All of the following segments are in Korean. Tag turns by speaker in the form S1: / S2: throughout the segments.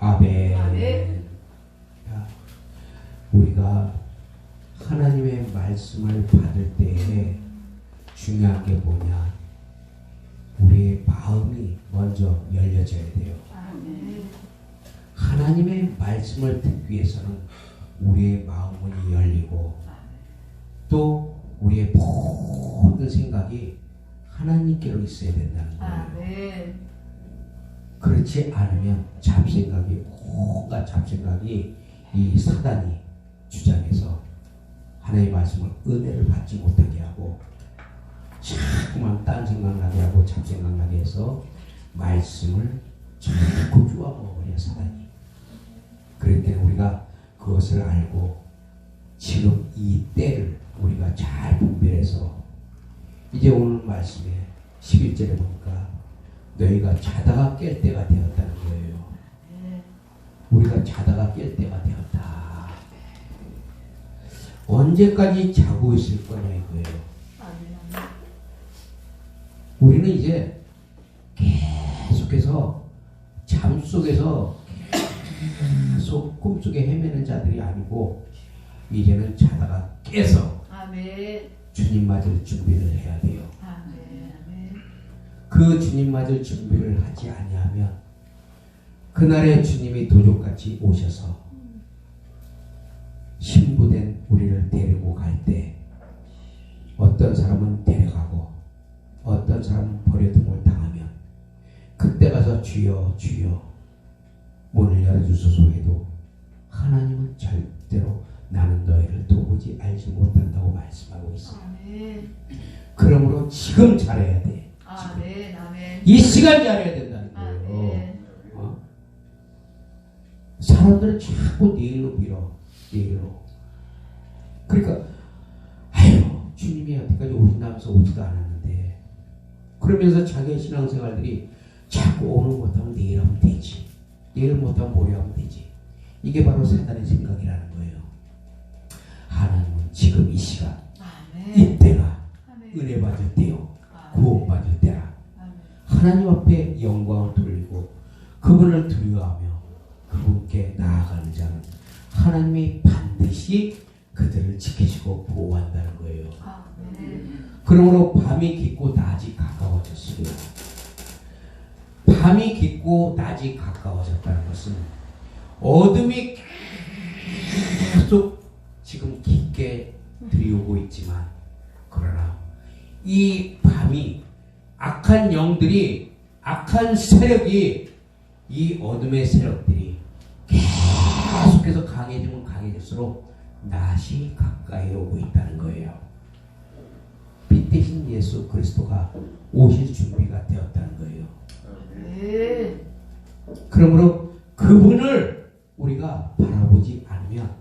S1: 아멘.
S2: 아멘.
S1: 우리가 하나님의 말씀을 받을 때에 중요한 게 뭐냐? 우리의 마음이 먼저 열려져야 돼요.
S2: 아멘.
S1: 하나님의 말씀을 듣기 위해서는 우리의 마음이 열리고 또 우리의 모든 생각이 하나님께로 있어야 된다는 거예요.
S2: 아멘.
S1: 그렇지 않으면 잡생각이 온갖 잡생각이 이 사단이 주장해서 하나님의 말씀을 은혜를 받지 못하게 하고 자꾸만 딴 생각나게 하고 잡생각나게 해서 말씀을 자꾸 쪼아먹어버려 사단이. 그럴 때 우리가 그것을 알고 지금 이 때를 우리가 잘 분별해서 이제 오늘 말씀에 11절에 보니까 너희가 자다가 깰 때가 되었다는 거예요. 우리가 자다가 깰 때가 되었다. 언제까지 자고 있을 거냐 이거예요. 우리는 이제 계속해서 잠 속에서 계속 꿈속에 헤매는 자들이 아니고 이제는 자다가 깨서
S2: 아멘.
S1: 주님 맞을 준비를 해야 돼요.
S2: 아멘.
S1: 그 주님 맞을 준비를 하지 아니하면 그날에 주님이 도적같이 오셔서 신부된 우리를 데리고 갈 때 어떤 사람은 데려가고 어떤 사람은 버려둠을 당하면 그때 가서 주여 주여 문을 열어주소서 해도 하나님은 절대로 나는 너희를 도무지 알지 못한다고 말씀하고 있어요.
S2: 아멘.
S1: 그러므로 지금 잘해야 돼.
S2: 아멘. 아멘.
S1: 이 시간 잘해야 된다는 거예요.
S2: 아멘.
S1: 사람들은 자꾸 내일로 밀어. 내일로. 그러니까 아유 주님이 여태까지 오신다면서 오지도 않았는데 그러면서 자기의 신앙생활들이 자꾸 오늘 못하면 내일 하면 되지. 내일 못하면 모레 하면 되지. 이게 바로 사단의 생각이라는 거예요. 하나님은 지금 이 시간
S2: 아멘.
S1: 이때가
S2: 아멘.
S1: 은혜 받을 때요.
S2: 아멘.
S1: 구원 받을 때라.
S2: 아멘.
S1: 하나님 앞에 영광을 돌리고 그분을 두려워하며 그분께 나아가는 자는 하나님이 반드시 그들을 지키시고 보호한다는 거예요.
S2: 아멘.
S1: 그러므로 밤이 깊고 낮이 가까워졌어요. 밤이 깊고 낮이 가까워졌다는 것은 어둠이 계속 지금 깊게 들이오고 있지만 그러나 이 밤이 악한 영들이 악한 세력이 이 어둠의 세력들이 계속해서 강해지면 강해질수록 낮이 가까이 오고 있다는 거예요. 빛 대신 예수 그리스도가 오실 준비가 되었다는 거예요.
S2: 네.
S1: 그러므로 그분을 우리가 바라보지 않으면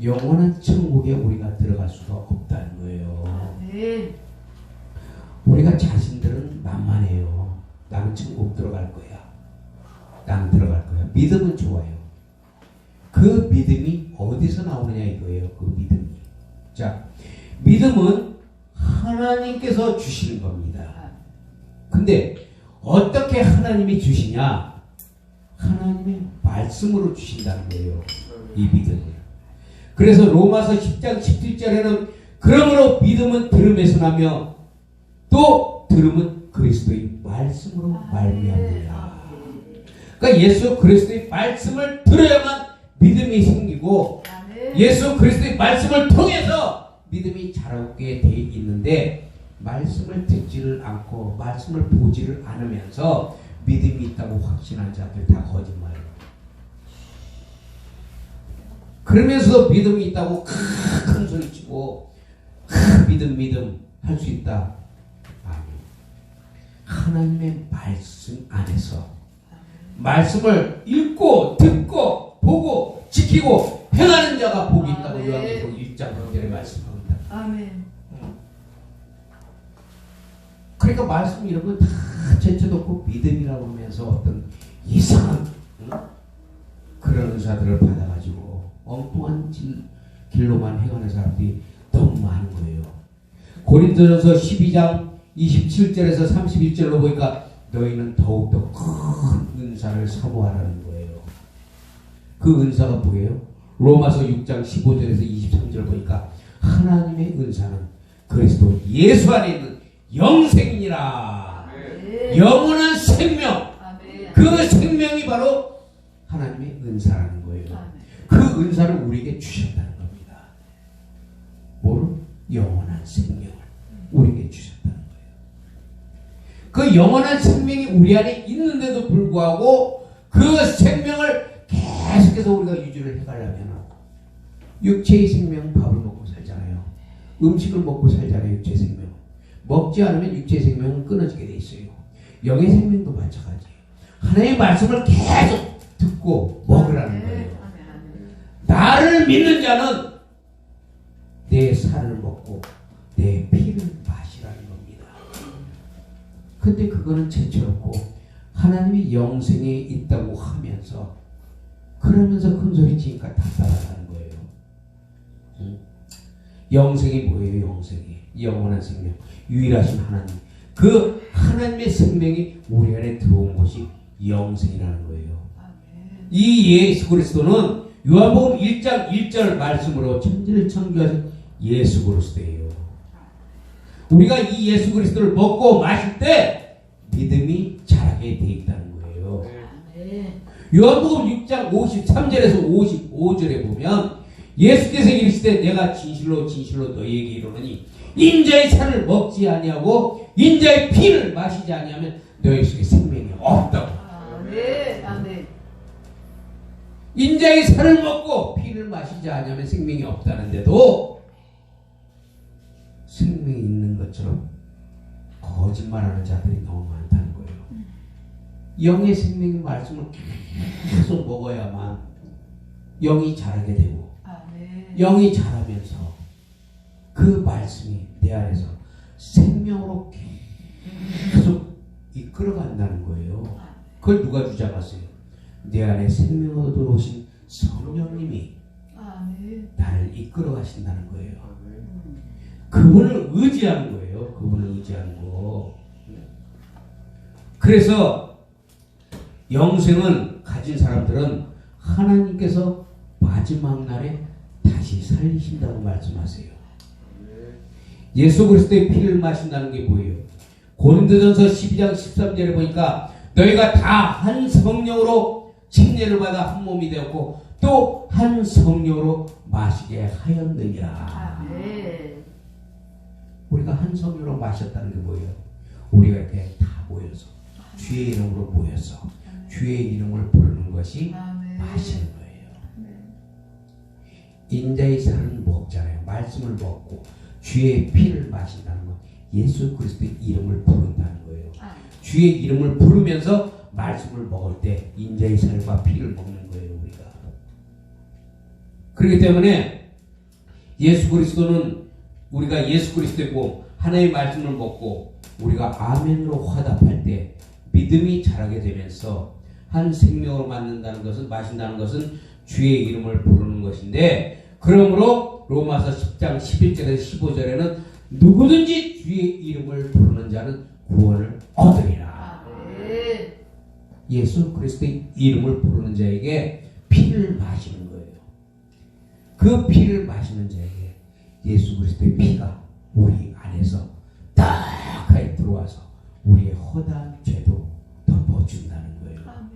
S1: 영원한 천국에 우리가 들어갈 수가 없다는 거예요.
S2: 네.
S1: 우리가 자신들은 만만해요. 나는 천국 들어갈 거야. 나는 들어갈 거야. 믿음은 좋아요. 그 믿음이 어디서 나오느냐 이거예요. 그 믿음이. 자, 믿음은 하나님께서 주시는 겁니다. 근데 어떻게 하나님이 주시냐? 하나님의 말씀으로 주신다는 거예요. 이 믿음을. 그래서 로마서 10장 17절에는 그러므로 믿음은 들음에서 나며 또 들음은 그리스도의 말씀으로 말미암느니라. 그러니까 예수 그리스도의 말씀을 들어야만 믿음이 생기고 예수 그리스도의 말씀을 통해서 믿음이 자라게 돼 있는데 말씀을 듣지를 않고 말씀을 보지를 않으면서 믿음이 있다고 확신한 자들 다 거짓말이에요. 그러면서도 믿음이 있다고 큰 소리 치고 믿음 할 수 있다. 아니, 하나님의 말씀 안에서 말씀을 읽고 듣고 보고 지키고 행하는 자가 복이 있다고 요한계시록 1장 6절에 말씀합니다.
S2: 아멘.
S1: 그러니까 말씀 이런 건 다 제쳐놓고 믿음이라고 하면서 어떤 이상한 그런 의사들을 받아가지고 엉뚱한 길로만 행하는 사람들이 너무 많은 거예요. 고린도전서 12장 27절에서 31절로 보니까 너희는 더욱더 큰 은사를 사모하라는 거예요. 그 은사가 뭐예요? 로마서 6장 15절에서 23절 보니까 하나님의 은사는 그리스도 예수 안에 있는 영생이니라.
S2: 아멘.
S1: 영원한 생명.
S2: 아멘.
S1: 그 생명이 바로 하나님의 은사라는 거예요.
S2: 아멘.
S1: 그 은사를 우리에게 주셨다는 겁니다. 뭐를? 영원한 생명을 우리에게 주셨다는 거예요. 그 영원한 생명이 우리 안에 있는데도 불구하고 그 생명을 계속해서 우리가 유지를 해가려면 육체의 생명 밥을 먹고 살잖아요. 음식을 먹고 살잖아요. 육체의 생명. 먹지 않으면 육체의 생명은 끊어지게 돼 있어요. 영의 생명도 마찬가지예요. 하나님의 말씀을 계속 듣고 먹으라는 거예요.
S2: 아멘. 아멘.
S1: 나를 믿는 자는 내 살을 먹고 내 피를 마시라는 겁니다. 근데 그거는 제쳐놓고 하나님이 영생에 있다고 하면서 그러면서 큰소리 치니까 다 따라가는 거예요. 영생이 뭐예요? 영생이 영원한 생명, 유일하신 하나님. 그 하나님의 생명이 우리 안에 들어온 것이 영생이라는 거예요.
S2: 아멘.
S1: 이 예수 그리스도는 요한복음 1장 1절 말씀으로 천지를 창조하신 예수 그리스도예요. 우리가 이 예수 그리스도를 먹고 마실 때 믿음이 자라게 돼 있다는 거예요.
S2: 아멘.
S1: 요한복음 6장 53절에서 55절에 보면 예수께서 이르시되 내가 진실로 진실로 너희에게 이르노니 인자의 살을 먹지 아니하고 인자의 피를 마시지 아니하면 너희 속에 생명이 없다고.
S2: 아멘. 아멘.
S1: 인자의 살을 먹고 피를 마시지 않으면 생명이 없다는데도 생명이 있는 것처럼 거짓말하는 자들이 너무 많다는 거예요. 영의 생명의 말씀을 계속 먹어야만 영이 자라게 되고
S2: 아멘.
S1: 영이 자라면서 그 말씀이 내 안에서 생명으로 계속 이끌어간다는 거예요. 그걸 누가 주장하세요? 내 안에 생명으로 들어오신 성령님이
S2: 아멘.
S1: 나를 이끌어 가신다는 거예요. 그분을 의지하는 거예요. 그분을 의지하는 거. 그래서 영생을 가진 사람들은 하나님께서 마지막 날에 다시 살리신다고 말씀하세요. 예수 그리스도의 피를 마신다는 게 뭐예요? 고린도전서 12장 13절에 보니까 너희가 다 한 성령으로 침례를 받아 한 몸이 되었고 또 한 성령으로 마시게 하였느니라.
S2: 아멘.
S1: 우리가 한 성령으로 마셨다는 게 뭐예요? 우리가 이렇게 다 모여서 주의 이름으로 모여서 주의 이름을 부르는 것이
S2: 아멘.
S1: 마시는 거예요. 인자의 살을 먹잖아요. 말씀을 먹고 주의 피를 마신다는 건 예수 그리스도의 이름을 부른다는 거예요. 주의 이름을 부르면서 말씀을 먹을 때 인자의 살과 피를 먹는 거예요. 우리가. 그렇기 때문에 예수 그리스도는 우리가 예수 그리스도의 몸 하나님의 말씀을 먹고 우리가 아멘으로 화답할 때 믿음이 자라게 되면서 한 생명으로 마신다는 것은 주의 이름을 부르는 것인데 그러므로 로마서 10장 11절에서 15절에는 누구든지 주의 이름을 부르는 자는 구원을 얻으리라.
S2: 아멘.
S1: 예수 그리스도의 이름을 부르는 자에게 피를 마시는 거예요. 그 피를 마시는 자에게 예수 그리스도의 피가 우리 안에서 딱하게 들어와서 우리의 허다한 죄도 덮어준다는 거예요.
S2: 아멘.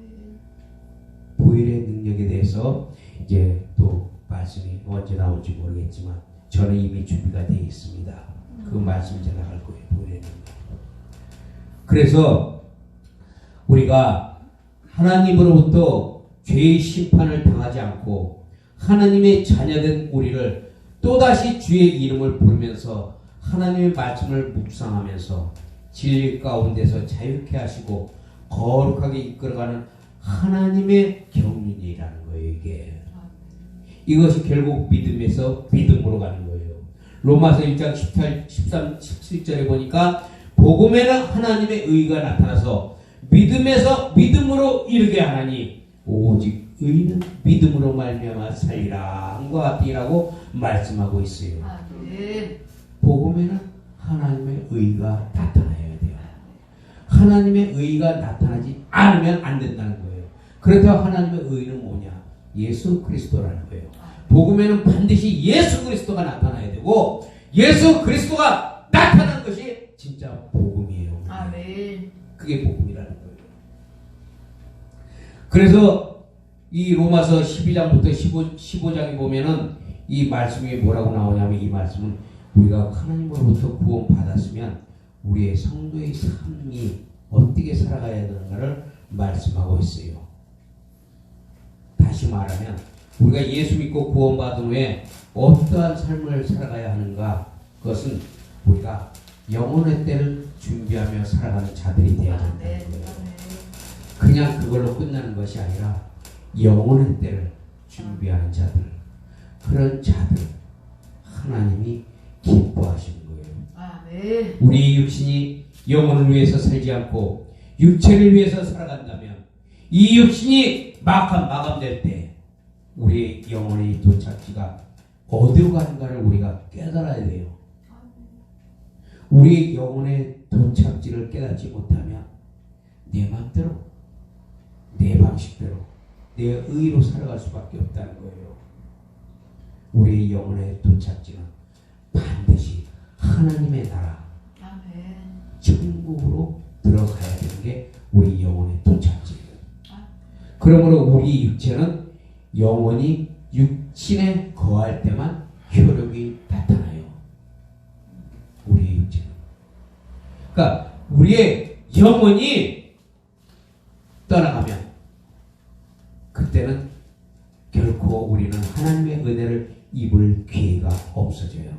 S1: 보혈의 능력에 대해서 이제 또 말씀이 언제 나올지 모르겠지만 저는 이미 준비가 되어 있습니다. 그 말씀 제가 할 거예요. 보혈의 능력. 그래서 우리가 하나님으로부터 죄의 심판을 당하지 않고 하나님의 자녀된 우리를 또다시 주의 이름을 부르면서 하나님의 말씀을 묵상하면서 진리 가운데서 자유케 하시고 거룩하게 이끌어가는 하나님의 경륜이라는 거예요. 이것이 결국 믿음에서 믿음으로 가는 거예요. 로마서 1장 13, 17절에 보니까 복음에는 하나님의 의가 나타나서 믿음에서 믿음으로 이르게 하나니 오직 의는 믿음으로 말미암아 살리라 함과 같으니라고 말씀하고 있어요.
S2: 아멘.
S1: 복음에는 하나님의 의가 나타나야 돼요. 하나님의 의가 나타나지 않으면 안 된다는 거예요. 그렇다고 하나님의 의는 뭐냐? 예수 그리스도라는 거예요. 복음에는 반드시 예수 그리스도가 나타나야 되고 예수 그리스도가 나타난 것이 진짜 복음이에요.
S2: 아멘.
S1: 그게 복음이라는 거예요. 그래서 이 로마서 12장부터 15장에 보면은 이 말씀이 뭐라고 나오냐면 이 말씀은 우리가 하나님으로부터 구원 받았으면 우리의 성도의 삶이 어떻게 살아가야 되는가를 말씀하고 있어요. 다시 말하면 우리가 예수 믿고 구원받은 후에 어떠한 삶을 살아가야 하는가, 그것은 우리가 영혼의 때를 준비하며 살아가는 자들이 되어야 된다는 거예요. 그냥 그걸로 끝나는 것이 아니라 영혼의 때를 준비하는 자들, 그런 자들 하나님이 기뻐하시는 거예요.
S2: 아멘.
S1: 우리 육신이 영혼을 위해서 살지 않고 육체를 위해서 살아간다면 이 육신이 마감될 때 우리 영혼의 도착지가 어디로 가는가를 우리가 깨달아야 돼요. 우리 영혼의 도착지를 깨닫지 못하면 내 맘대로, 내 방식대로, 내 의로 살아갈 수밖에 없다는 거예요. 우리 영혼의 도착지는 반드시 하나님의 나라,
S2: 아멘.
S1: 천국으로 들어가야 되는 게 우리 영혼의 도착지예요. 그러므로 우리 육체는 영원히 육신에 거할 때만 효력이 나타나요. 우리의 육체는. 그러니까 우리의 영혼이 떠나가면 그때는 결코 우리는 하나님의 은혜를 입을 기회가 없어져요.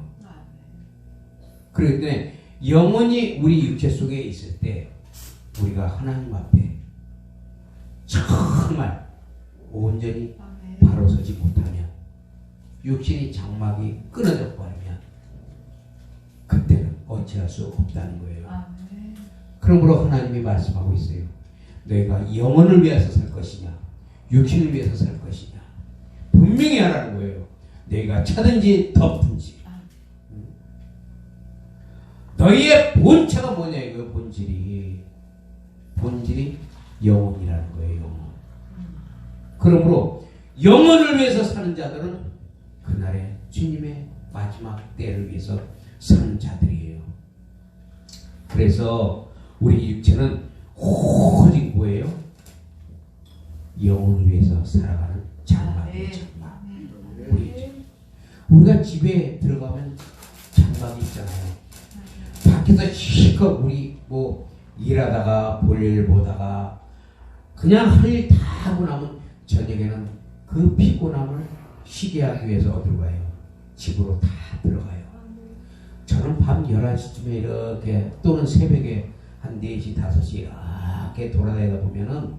S1: 그렇기 때문에 영혼이 우리 육체 속에 있을 때 우리가 하나님 앞에 정말 온전히 바로 서지 못하면, 육신이 장막이 끊어져 버리면 그때는 어찌할 수 없다는 거예요.
S2: 아멘.
S1: 그러므로 하나님이 말씀하고 있어요. 너희가 영혼을 위해서 살 것이냐 육신을 위해서 살 것이냐 분명히 하라는 거예요. 너희가 차든지 덮든지 너희의 본체가 뭐냐 이거예요. 본질이 영혼이라는 거예요. 영혼. 그러므로 영혼을 위해서 사는 자들은 그날의 주님의 마지막 때를 위해서 사는 자들이에요. 그래서 우리 육체는 오직 뭐예요? 영혼을 위해서 살아가는 장막이에요. 장막. 우리가 집에 들어가면 장막이 있잖아요. 밖에서 실컷 우리 뭐 일하다가 볼일 보다가 그냥 할 일 다 하고 나면 저녁에는 그 피곤함을 쉬게 하기 위해서 어디로 가요? 집으로 다 들어가요. 저는 밤 11시쯤에 이렇게 또는 새벽에 한 4시, 5시 이렇게 돌아다니다 보면은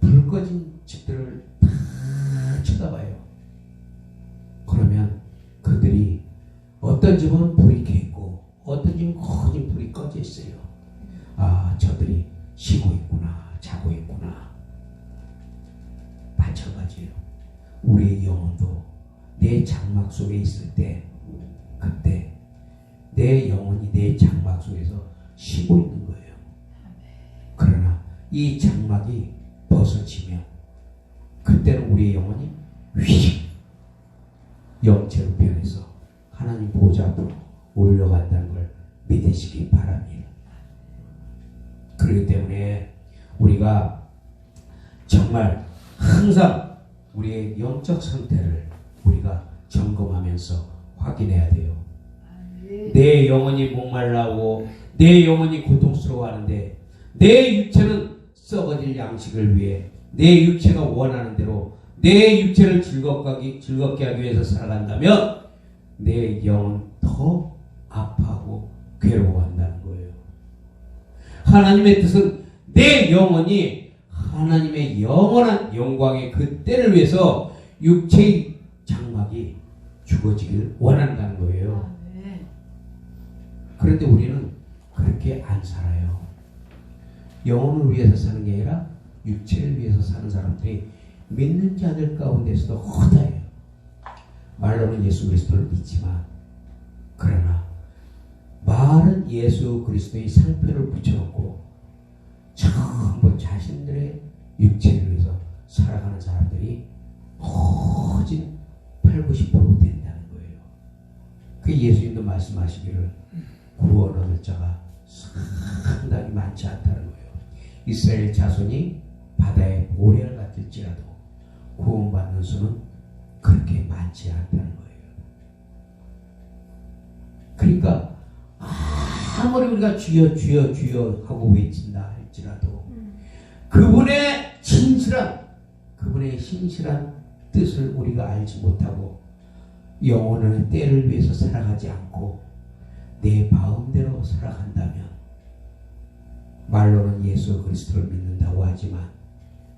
S1: 불 꺼진 집들을 다 쳐다봐요. 그러면 그들이 어떤 집은 불이 켜 있고 어떤 집은 거의 불이 꺼져 있어요. 아, 저들이 쉬고 있구나, 자고 있구나. 마찬가지예요. 우리의 영혼도 내 장막 속에 있을 때 그때 내 영혼이 내 장막 속에서 쉬고 있는 거예요. 그러나 이 장막이 벗어지면 그때는 우리의 영혼이 휙 영체로 변해서 하나님 보좌 앞으로 올려간다는 걸 믿으시기 바랍니다. 그렇기 때문에 우리가 정말 항상 우리의 영적 상태를 우리가 점검하면서 확인해야 돼요. 내 영혼이 목말라고 내 영혼이 고통스러워하는데 내 육체는 썩어질 양식을 위해 내 육체가 원하는 대로 내 육체를 즐겁게 하기 위해서 살아간다면 내 영은 더 아파하고 괴로워한다는 거예요. 하나님의 뜻은 내 영혼이 하나님의 영원한 영광의 그 때를 위해서 육체의 장막이 죽어지길 원한다는 거예요. 그런데 우리는 그렇게 안 살아요. 영혼을 위해서 사는 게 아니라 육체를 위해서 사는 사람들이 믿는 자들 가운데서도 허다해요. 말로는 예수 그리스도를 믿지만 그러나 말은 예수 그리스도의 상표를 붙여놓고 전부 자신들의 육체를 위해서 살아가는 사람들이 오직 8, 90% 된다는 거예요. 그 예수님도 말씀하시기를 구원 얻을 자가 상당히 많지 않다는 거예요. 이스라엘 자손이 바다의 모래를 같을지라도 구원받는 수는 그렇게 많지 않다는 거예요. 그러니까 아무리 우리가 주여 주여 주여 하고 외친다 할지라도 그분의 신실한 뜻을 우리가 알지 못하고 영혼의 때를 위해서 살아가지 않고 내 마음대로 살아간다면 말로는 예수 그리스도를 믿는다고 하지만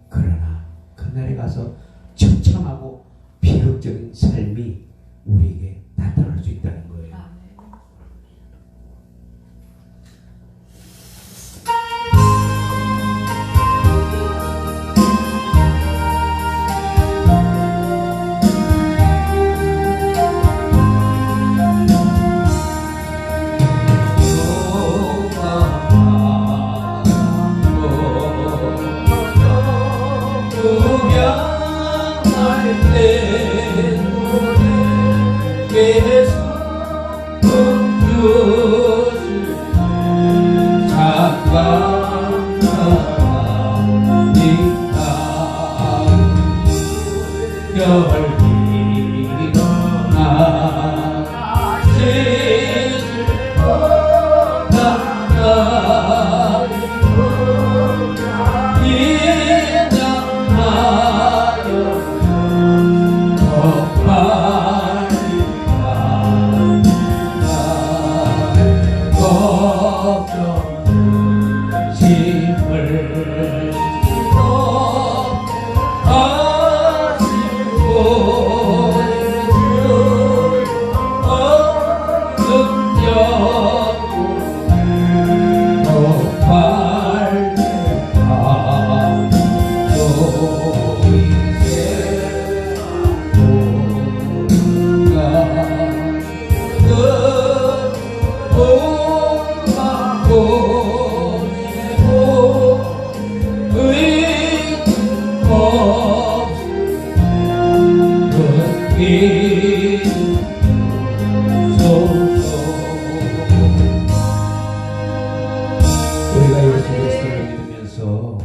S1: 그러나 그날에 가서 처참하고 비극적인 삶이 우리에게 나타날 수 있다는 거예요. 우리가 예수 그리스도를 믿으면서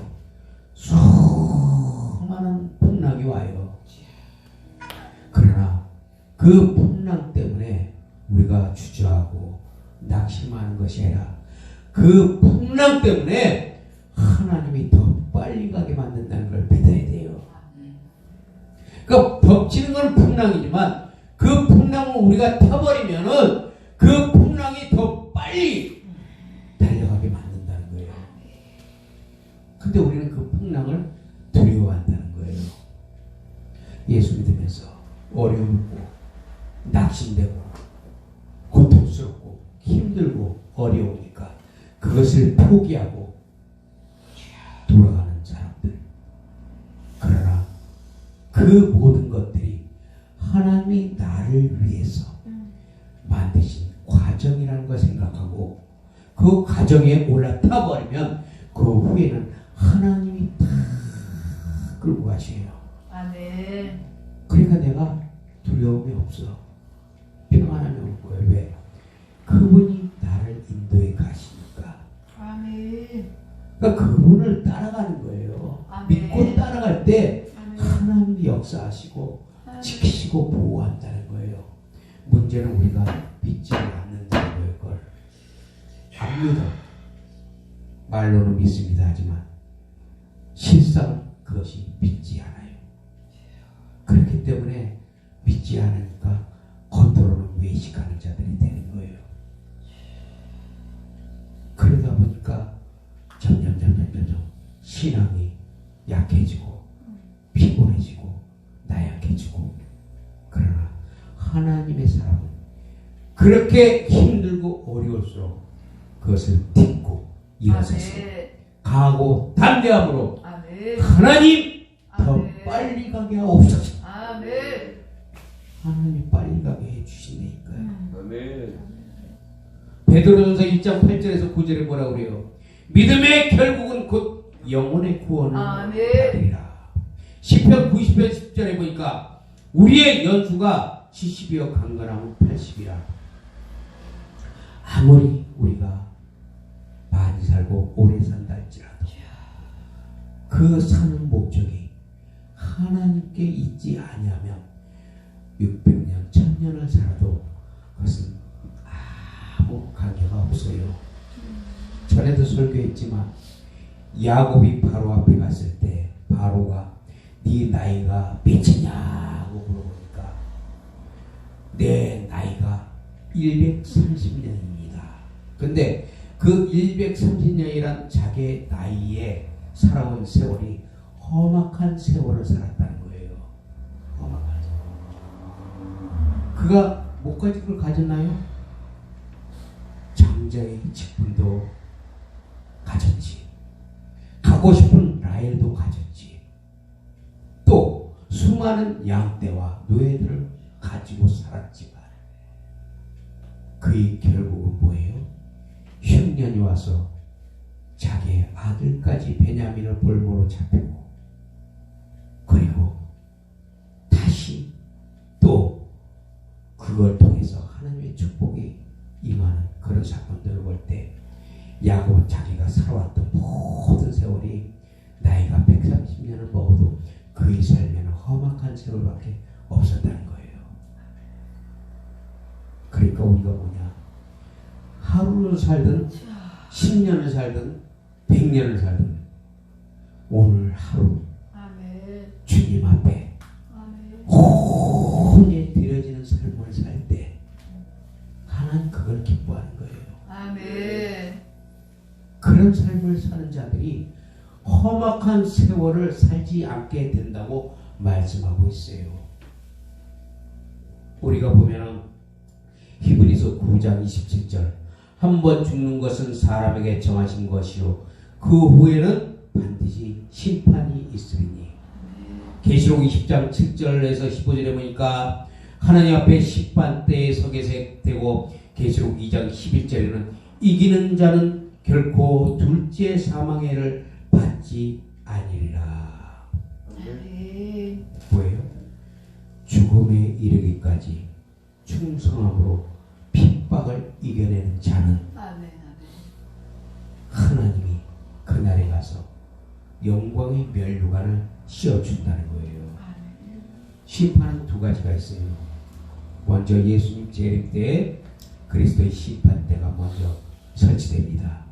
S1: 수많은 풍랑이 와요. 그러나 그 풍랑 때문에 우리가 주저하고 낙심하는 것이 아니라 그 풍랑 때문에 하나님이 더 빨리 가게 만든다는 걸 믿어야 돼요. 그러니까 덮치는 건 풍랑이지만 그 풍랑을 우리가 타버리면은 그 풍랑이 더 빨리 달려가게 만든다는 거예요. 근데 우리는 그 풍랑을 두려워한다는 거예요. 예수 믿으면서 어려움고 낙심되고 고통스럽고 힘들고 어려우니까 그것을 포기하고 돌아가는 사람들. 그러나 그 모든 것들이 하나님이 나를 위해서 만드신 과정이라는 걸 생각하고 그 과정에 올라타 버리면 그 후에는 하나님이 다 끌고 가셔요.
S2: 아멘.
S1: 그러니까 내가 두려움이 없어. 평안함이 올 거예요. 왜? 그분이 나를 인도해 가시니까.
S2: 아멘.
S1: 그러니까 그분을 따라가는 거예요.
S2: 아멘.
S1: 믿고 따라갈 때
S2: 아멘.
S1: 하나님이 역사하시고
S2: 아멘.
S1: 지키시고 보호한다는 거예요. 문제는 우리가 믿지 않는다는 거예요. 그걸 안 믿어. 말로는 믿습니다 하지만 실상 그것이 믿지 않아요. 그렇기 때문에 믿지 않으니까 겉으로는 외식하는 자들이 되는 거예요. 그러다 보니까 점점 신앙이 약해지고 피곤해지고 나약해지고. 그러나 하나님의 사람은 그렇게 힘들고 어려울수록 그것을 딛고 일어서서 강하고 담대함으로
S2: 아멘.
S1: 하나님 더
S2: 아멘.
S1: 빨리 가게 하옵소서.
S2: 아멘.
S1: 하나님 빨리 가게 해주시니까요.
S3: 아멘.
S1: 베드로전서 1장 8절에서 9절에 뭐라고 그래요? 믿음의 결국은 곧 영혼의 구원을
S2: 아멘.
S1: 받으리라. 시편 90편 10절에 보니까 우리의 연수가 70이여 강건하면 80이라. 아무리 우리가 많이 살고 오래 산다 할지라도 그 사는 목적이 하나님께 있지 아니하면 600년, 1000년을 살아도 그것은 아무 관계가 없어요. 전에도 설교했지만 야곱이 바로 앞에 갔을 때 바로가 네 나이가 몇이냐고 물어보니까 내 나이가 130년입니다. 근데 그 130년이란 자기의 나이에 살아온 세월이 험악한 세월을 살았다는 거예요. 험악한 세월. 그가 목가지를 가졌나요? 장자의 직분도 가졌지. 가고 싶은 라헬도 가졌지. 또 수많은 양떼와 노예들을 가지고 살았지만 그의 결국은 뭐예요? 흉년이 와서 자기의 아들까지 베냐민을 볼모로 잡히고 그리고 다시 또 그걸 통해서 하나님의 축복이 임하는 그런 사건들을 볼 때 야곱은 자기가 살아왔던 모든 세월이 나이가 130년을 먹어도 그의 삶에는 험악한 세월밖에 없었다는 거예요. 그러니까 우리가 뭐냐, 하루를 살든 10년을 살든 100년을 살든 오늘 하루
S2: 아멘.
S1: 주님 앞에
S2: 아멘.
S1: 혼에 드려지는 삶을 살 때 하나님 그걸 기뻐하는 거예요.
S2: 아멘.
S1: 그런 삶을 사는 자들이 험악한 세월을 살지 않게 된다고 말씀하고 있어요. 우리가 보면은 히브리서 9장 27절 한 번 죽는 것은 사람에게 정하신 것이요 그 후에는 반드시 심판이 있으리니. 계시록 20장 7절에서 15절에 보니까 하나님 앞에 심판대에 서게 되고 계시록 2장 11절에는 이기는 자는 결코 둘째 사망의 해를 받지 아니리라.
S2: 아멘.
S1: 뭐예요? 죽음에 이르기까지 충성함으로 핍박을 이겨내는 자는
S2: 아멘.
S1: 하나님이 그날에 가서 영광의 면류관을 씌워준다는 거예요.
S2: 아멘.
S1: 심판은 두 가지가 있어요. 먼저 예수님 재림 때에 그리스도의 심판대가 먼저 설치됩니다.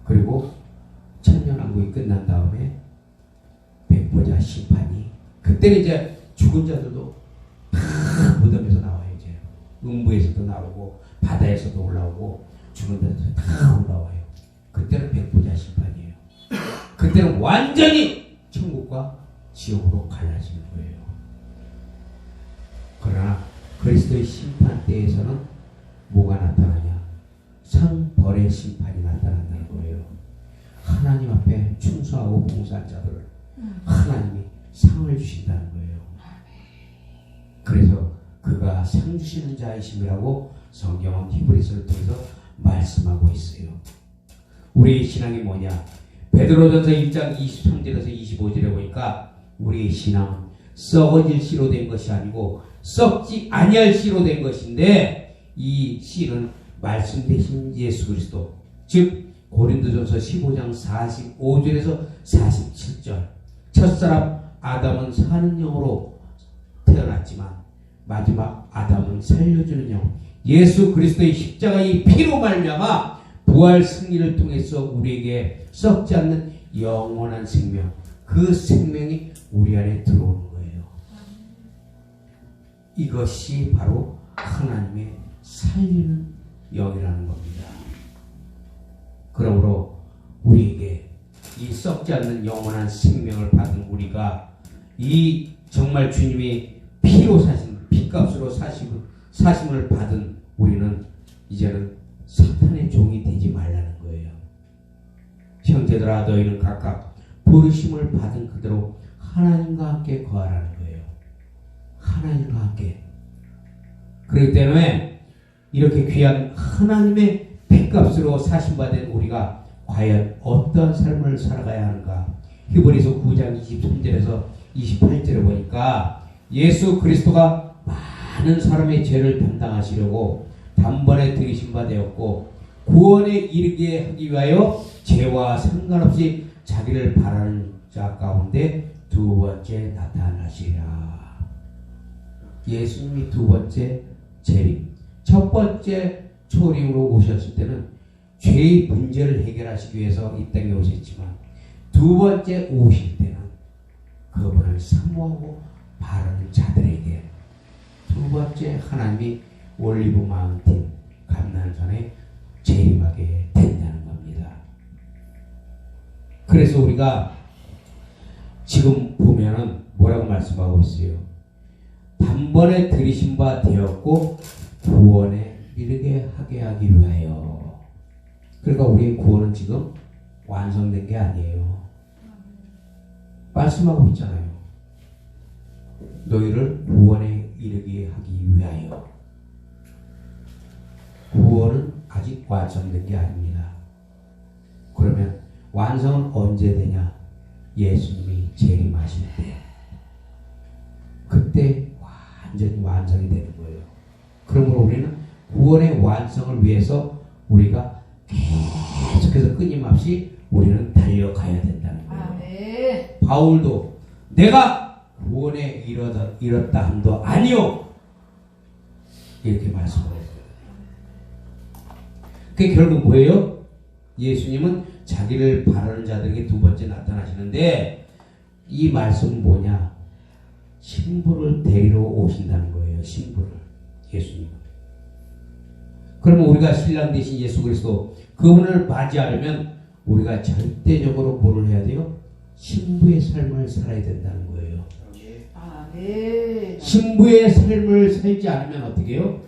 S1: 그리고 천년왕국이 끝난 다음에 백보자 심판이, 그때는 이제 죽은 자들도 다 무덤에서 나와요. 이제 음부에서도 나오고 바다에서도 올라오고 죽은 데서 다 올라와요. 그때는 백보자 심판이에요. 그때는 완전히 천국과 지옥으로 갈라지는 거예요. 그러나 그리스도의 심판 때에서는 뭐가 나타나냐? 상벌의 심판이 나타난다는 거예요. 하나님 앞에 충성하고 봉사한 자들을 하나님이 상을 주신다는 거예요. 그래서 그가 상 주시는 자이심이라고 성경은 히브리서를 통해서 말씀하고 있어요. 우리의 신앙이 뭐냐? 베드로전서 1장 23절에서 25절에 보니까 우리의 신앙은 썩어질 씨로 된 것이 아니고 썩지 아니할 씨로 된 것인데, 이 씨는 말씀 대신 예수 그리스도, 즉 고린도전서 15장 45절에서 47절 첫사람 아담은 사는 영으로 태어났지만 마지막 아담은 살려주는 영, 예수 그리스도의 십자가의 피로 말미암아 부활 승리를 통해서 우리에게 썩지 않는 영원한 생명, 그 생명이 우리 안에 들어오는 거예요. 이것이 바로 하나님의 살리는 영이라는 겁니다. 그러므로 우리에게 이 썩지 않는 영원한 생명을 받은 우리가 이 정말 주님이 피로 사신, 피값으로 사심을 받은 우리는 이제는 사탄의 종이 되지 말라는 거예요. 형제들아, 너희는 각각 부르심을 받은 그대로 하나님과 함께 거하라는 거예요. 하나님과 함께. 그렇기 때문에 이렇게 귀한 하나님의 피값으로 사심받은 우리가 과연 어떤 삶을 살아가야 하는가? 히브리서 9장 23절에서 28절에 보니까 예수 그리스도가 많은 사람의 죄를 담당하시려고 단번에 들이신 바 되었고 구원에 이르게 하기 위하여 죄와 상관없이 자기를 바라는 자 가운데 두 번째 나타나시라. 예수님이 두 번째 재림, 첫 번째 초림으로 오셨을 때는 죄의 문제를 해결하시기 위해서 이 땅에 오셨지만 두 번째 오실 때는 그분을 사모하고 바라는 자들에게 두 번째 하나님이 올리브 마운틴 감난산에 재림하게 된다는 겁니다. 그래서 우리가 지금 보면은 뭐라고 말씀하고 있어요? 단번에 들이신 바 되었고 구원에 이르게 하게 하기 위하여. 그러니까 우리의 구원은 지금 완성된 게 아니에요. 말씀하고 있잖아요. 너희를 구원에 이르게 하기 위하여. 구원은 아직 완성된 게 아닙니다. 그러면 완성은 언제 되냐? 예수님이 재림하실 때. 그때 완전히 완성이 되는 거예요. 그러므로 우리는 구원의 완성을 위해서 우리가 계속해서 끊임없이 우리는 달려가야 된다는 거예요.
S2: 아멘.
S1: 바울도 내가 구원에 이뤘다 함도 아니요 이렇게 말씀을 했어요. 그게 결국 뭐예요? 예수님은 자기를 바라는 자들에게 두 번째 나타나시는데 이 말씀은 뭐냐? 신부를 데리러 오신다는 거예요. 신부를. 예수님은. 그러면 우리가 신랑 되신 예수 그리스도 그분을 맞이하려면 우리가 절대적으로 뭐를 해야 돼요? 신부의 삶을 살아야 된다는 거예요.
S2: 아멘.
S1: 신부의 삶을 살지 않으면 어떻게 해요?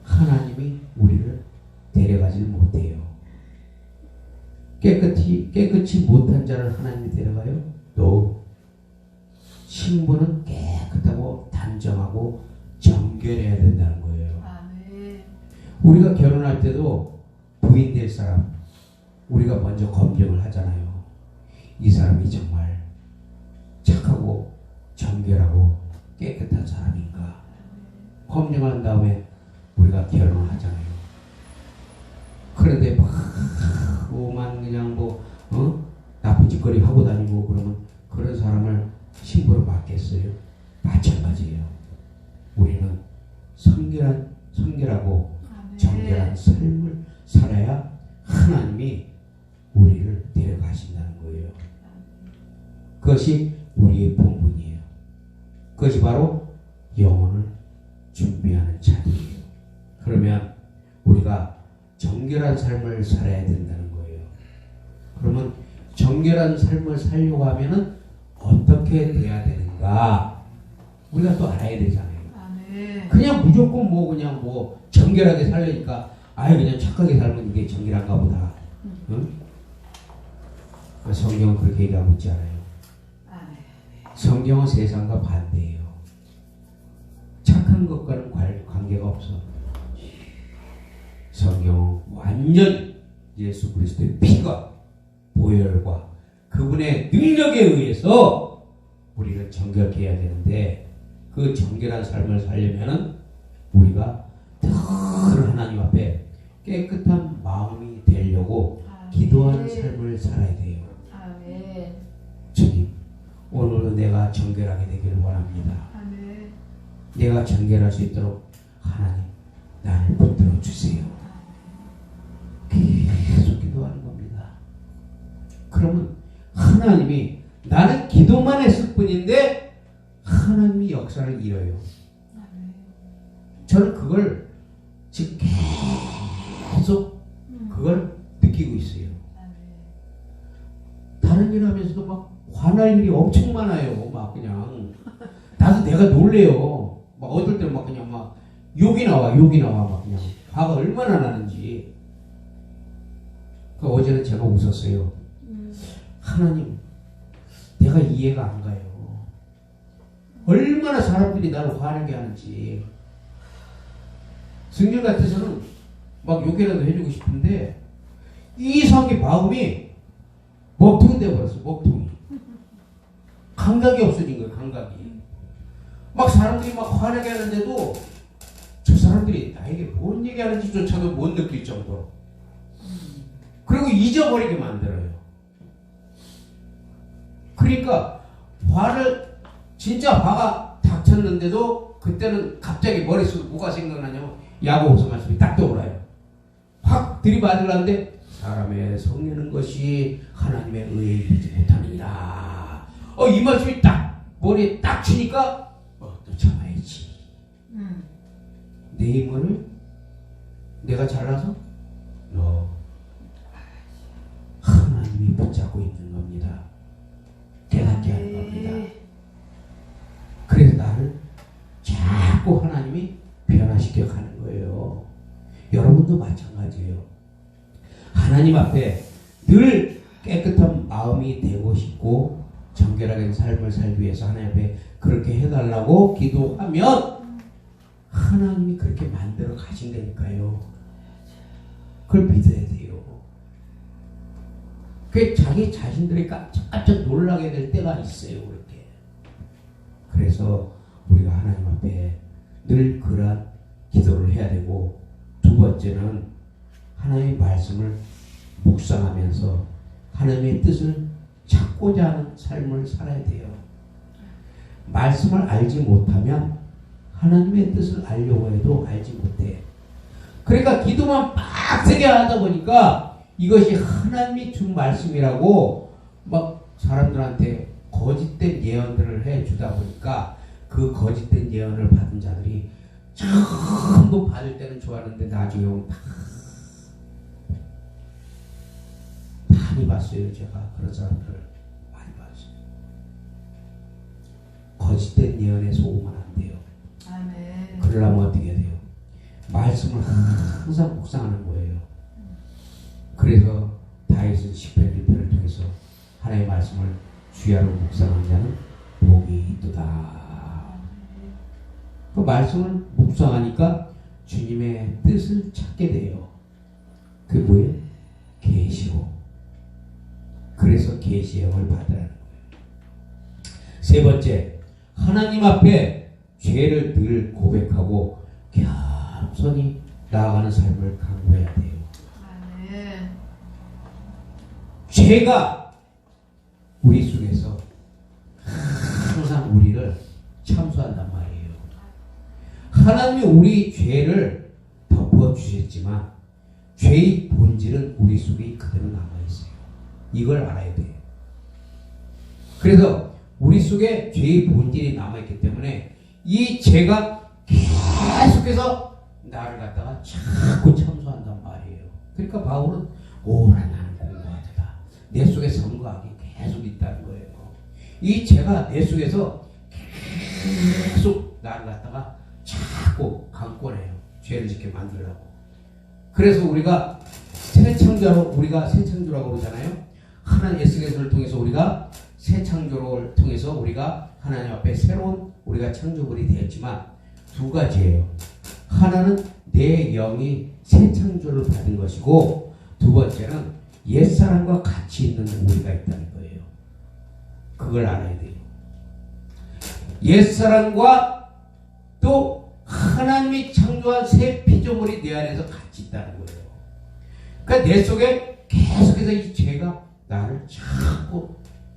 S1: 하나님이 우리를 데려가지 못해요. 깨끗이 못한 자를 하나님이 데려가요? 또 신부는 깨끗하고 단정하고 정결해야 된다는 거예요.
S2: 아멘.
S1: 우리가 결혼할 때도 부인 될 사람 우리가 먼저 검증을 하잖아요. 이 사람이 정말 착하고 정결하고 깨끗한 사람인가 검증한 다음에 우리가 결혼을 하잖아요. 그런데 막 오만 그냥 나쁜 짓거리 하고 다니고 그러면 그런 사람을 신부로 맡겠어요? 마찬가지예요. 우리는 성결하고
S2: 아멘.
S1: 정결한 삶을 살아야 하나님이 우리를 데려가신다는 거예요. 그것이 우리의 본분이에요. 그것이 바로 영혼을 준비하는 자리예요. 그러면 우리가 정결한 삶을 살아야 된다는 거예요. 그러면 정결한 삶을 살려고 하면은 어떻게 돼야 되는가? 우리가 또 알아야 되잖아요.
S2: 아멘.
S1: 그냥 무조건 그냥 정결하게 살려니까 그냥 착하게 살면 이게 정결한가 보다. 응? 성경은 그렇게 얘기하고 있지 않아요.
S2: 아멘.
S1: 성경은 세상과 반대예요. 착한 것과는 관계가 없어. 성경은 완전 예수 그리스도의 피가 보혈과 그분의 능력에 의해서 우리를 정결케 해야 되는데 그 정결한 삶을 살려면은 우리가 늘 하나님 앞에 깨끗한 마음이 되려고
S2: 아멘.
S1: 기도하는 삶을 살아야 돼요.
S2: 아멘.
S1: 주님, 오늘도 내가 정결하게 되기를 원합니다.
S2: 아멘.
S1: 내가 정결할 수 있도록 하나님 나를 붙들어 주세요. 계속 기도하는 겁니다. 그러면 하나님이 나는 기도만 했을 뿐인데 하나님이 역사를 이뤄요.
S2: 아멘.
S1: 저는 그걸 지금 계속 그걸 느끼고 있어요.
S2: 아멘.
S1: 다른 일 하면서도 막 화날 일이 엄청 많아요. 막 그냥 나도 내가 놀래요. 막 어떨 때는 막 그냥 막 욕이 나와 막 그냥 화가 얼마나 나는지. 그 어제는 제가 웃었어요. 하나님, 내가 이해가 안 가요. 얼마나 사람들이 나를 화나게 하는지. 성경 같아서는 막 욕이라도 해주고 싶은데 이상하게 마음이 먹통이 되어버렸어. 먹통이. 감각이 없어진 거예요. 감각이. 막 사람들이 막 화내게 하는데도 저 사람들이 나에게 뭔 얘기하는지조차도 못 느낄 정도로. 그리고 잊어버리게 만들어요. 그러니까 진짜 화가 닥쳤는데도 그때는 갑자기 머릿속에 뭐가 생각나냐면 야고보서 말씀이 딱 떠올라요. 확 들이받으려는데 사람의 성내는 것이 하나님의 의에 이르지 못하느니라. 이 말씀이 딱 머리에 딱 치니까 또 참아야지. 내 힘을 내가 잘나서 하나님이 붙잡고 있는 겁니다. 깨닫게 하는 겁니다. 그래서 나를 자꾸 하나님이 변화시켜 가는 거예요. 여러분도 마찬가지예요. 하나님 앞에 늘 깨끗한 마음이 되고 싶고 정결하게 삶을 살기 위해서 하나님 앞에 그렇게 해달라고 기도하면 하나님이 그렇게 만들어 가신다니까요. 그걸 믿어야 돼요. 그 자기 자신들이 깜짝 놀라게 될 때가 있어요. 그렇게. 그래서 우리가 하나님 앞에 늘 그러한 기도를 해야 되고, 두 번째는 하나님의 말씀을 묵상하면서 하나님의 뜻을 찾고자 하는 삶을 살아야 돼요. 말씀을 알지 못하면 하나님의 뜻을 알려고 해도 알지 못해. 그러니까 기도만 빡세게 하다 보니까 이것이 하나님이 준 말씀이라고 막 사람들한테 거짓된 예언들을 해주다 보니까 그 거짓된 예언을 받은 자들이 전부 받을 때는 좋았는데 나중에 오면 많이 봤어요. 제가 그런 사람들을 많이 봤어요. 거짓된 예언에 속으면 안 돼요.
S2: 아멘.
S1: 그러려면 어떻게 해야 돼요? 말씀을 항상 묵상하는 거예요. 그래서 다윗은 시편 1편을 통해서 하나님의 말씀을 주야로 묵상하는 자는 복이 있도다. 그 말씀을 묵상하니까 주님의 뜻을 찾게 돼요. 그게 뭐예요? 계시로. 그래서 계시의 영을 받으라는 거예요. 세 번째, 하나님 앞에 죄를 늘 고백하고 겸손히 나아가는 삶을 강구해야 돼요.
S2: 아멘.
S1: 죄가 우리 속에서 항상 우리를 참수한단 말이에요. 하나님이 우리 죄를 덮어주셨지만 죄의 본질은 우리 속에 그대로 남아있어요. 이걸 알아야 돼요. 그래서 우리 속에 죄의 본질이 남아있기 때문에 이 죄가 계속해서 나를 갖다가 자꾸 참수한단 말이에요. 그러니까 바울은 오라 나는 공부하다. 내 속에 선거하기 계속 있다는 거예요. 이 죄가 내 속에서 계속 나를 갖다가 자꾸 강권해요. 죄를 짓게 만들려고. 그래서 우리가 새 창조라고 그러잖아요. 하나님 예수께서를 통해서 우리가 새 창조를 통해서 우리가 하나님 앞에 새로운 우리가 창조물이 되었지만 두 가지예요. 하나는 내 영이 새 창조를 받은 것이고, 두 번째는 옛사람과 같이 있는 우리가 있다는 거예요. 그걸 알아야 돼요. 옛사람과 또 하나님이 창조한 새 피조물이 내 안에서 같이 있다는 거예요. 그러니까 내 속에 계속해서 이 죄가 나를 자꾸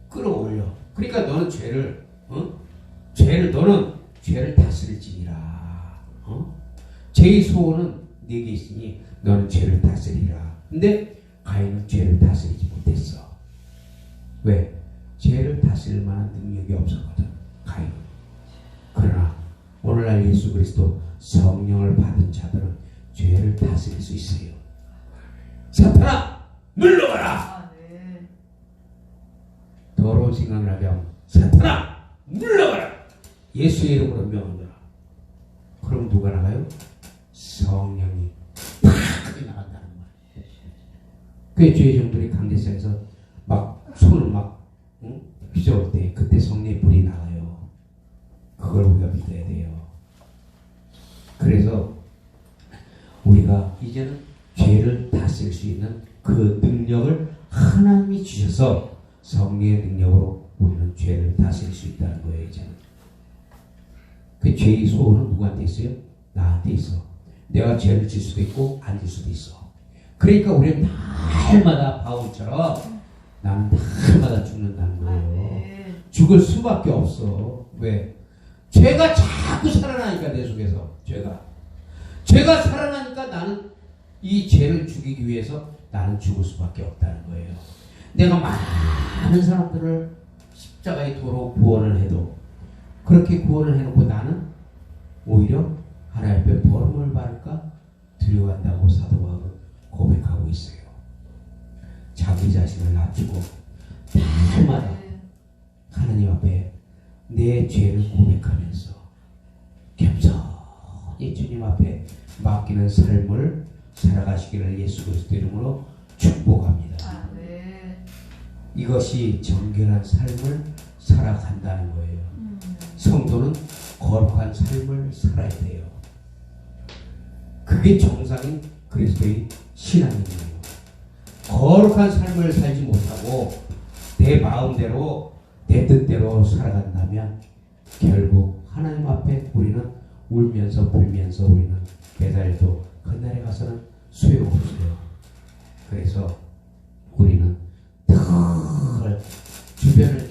S1: 끌어올려. 그러니까 너는 너는 죄를 다스릴지니라. 죄의 소원은 네게 있으니 너는 죄를 다스리라. 근데 가인은 죄를 다스리지 못했어. 왜? 죄를 다스릴 만한 능력이 없었거든, 가인은. 그러나 오늘날 예수 그리스도 성령을 받은 자들은 죄를 다스릴 수 있어요. 사탄아, 물러가라!
S2: 아, 네.
S1: 더러운 생각을 하게 하면 사탄아, 물러가라! 예수의 이름으로 명하노라. 그럼 누가 나가요? 성령이 팍 나간다는 거예요. 그 죄의 종들이 강대상에서 막 손을 막 휘저을 때 그때 성령의 불이 나가요. 그걸 우리가 믿어야 돼요. 그래서 우리가 이제는 죄를 다스릴 수 있는 그 능력을 하나님이 주셔서 성령의 능력으로 우리는 죄를 다스릴 수 있다는 거예요. 이제는 그 죄의 소원은 누구한테 있어요? 나한테 있어. 내가 죄를 질 수도 있고 안 질 수도 있어. 그러니까 우리는 날마다 바울처럼 나는 날마다 죽는다는 거예요. 죽을 수밖에 없어. 왜? 죄가 자꾸 살아나니까 내 속에서 죄가 살아나니까 나는 이 죄를 죽이기 위해서 나는 죽을 수밖에 없다는 거예요. 내가 많은 사람들을 십자가의 도로 구원을 해도 그렇게 구원을 해놓고 나는 오히려 하나님 앞에 벌음을 받을까 두려워한다고 사도 바울은 고백하고 있어요. 자기 자신을 낮추고 날마다 하나님 앞에 내 죄를 고백하면서 겸손히 주님 앞에 맡기는 삶을 살아가시기를 예수 그리스도 이름으로 축복합니다. 이것이 정결한 삶을 살아간다는 거예요. 성도는 거룩한 삶을 살아야 돼요. 그게 정상인 그리스도의 신앙이에요. 거룩한 삶을 살지 못하고 내 마음대로 내 뜻대로 살아간다면 결국 하나님 앞에 우리는 울면서 불면서 우리는 배달도 그날에 가서는 소용없어요. 그래서 우리는 늘 주변을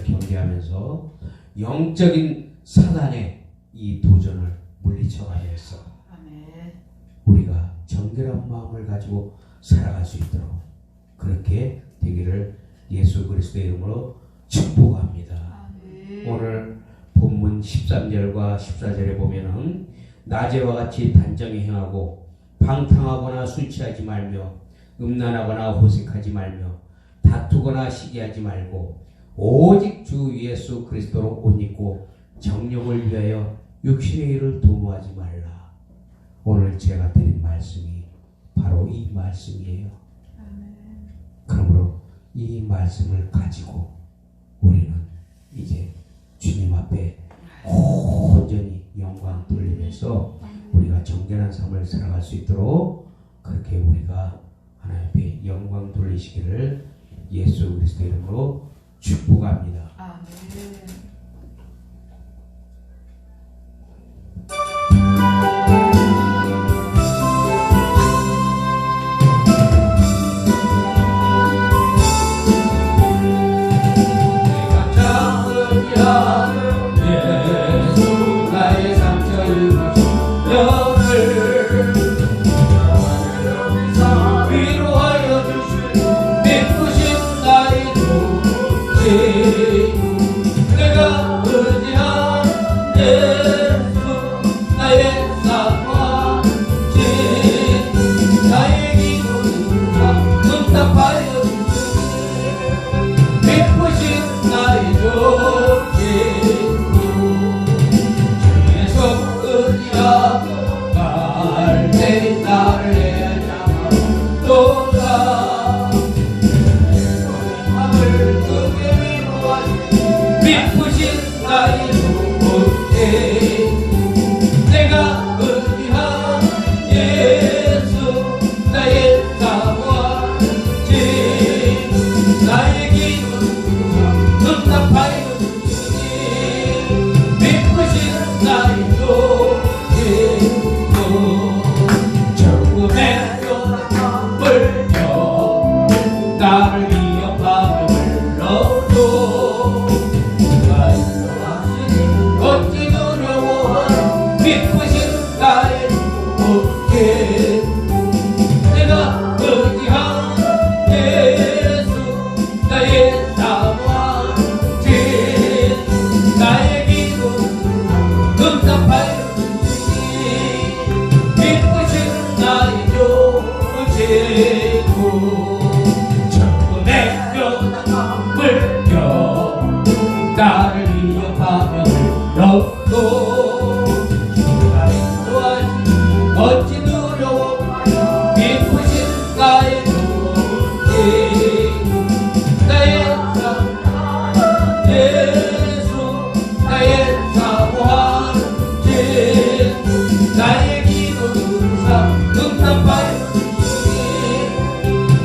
S1: 경계하면서 영적인 사단의 이 도전을 물리쳐가면서 우리가 정결한 마음을 가지고 살아갈 수 있도록 그렇게 되기를 예수 그리스도의 이름으로 축복합니다. 오늘 본문 13절과 14절에 보면은 낮에와 같이 단정히 행하고 방탕하거나 술 취하지 말며 음란하거나 호색하지 말며 다투거나 시기하지 말고 오직 주 예수 그리스도로 옷 입고 정욕을 위하여 육신의 일을 도모하지 말라. 오늘 제가 드린 말씀이 바로 이 말씀이에요. 그러므로 이 말씀을 가지고 우리는 이제 주님 앞에 온전히 영광 돌리면서 우리가 정결한 삶을 살아갈 수 있도록 그렇게 우리가 하나님 앞에 영광 돌리시기를 예수 그리스도 이름으로 축복합니다.
S2: 아멘.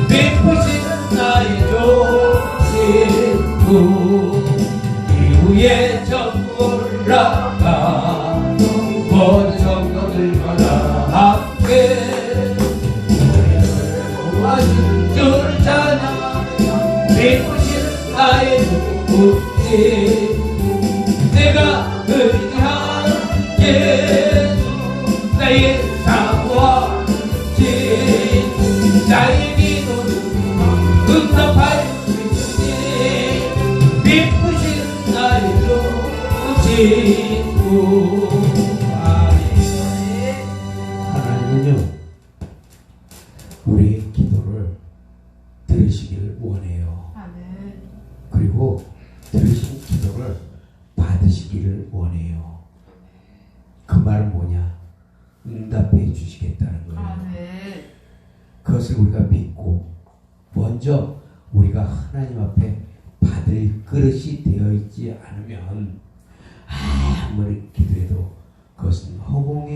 S1: 베푸신 나의 조 이후에 전부 올라가 모든 성도들마다 함께 모아진 주를 찬양하며 믿으시는 나의 누구지 내가 의지하는 예수 나의 사모와 진 나의 기도는 응답할 수 있으니 믿으시는 나의 친구 하나님은요 우리의 기도를 들으시기를 원해요.
S2: 아멘.
S1: 그리고 들으신 기도를 받으시기를 원해요. 그 말은 뭐냐? 응답해 주시겠다는 거예요.
S2: 아멘.
S1: 그것을 우리가 믿고 먼저 우리가 하나님 앞에 받을 그릇이 되어 있지 않으면 아무리 기도해도 그것은 허공에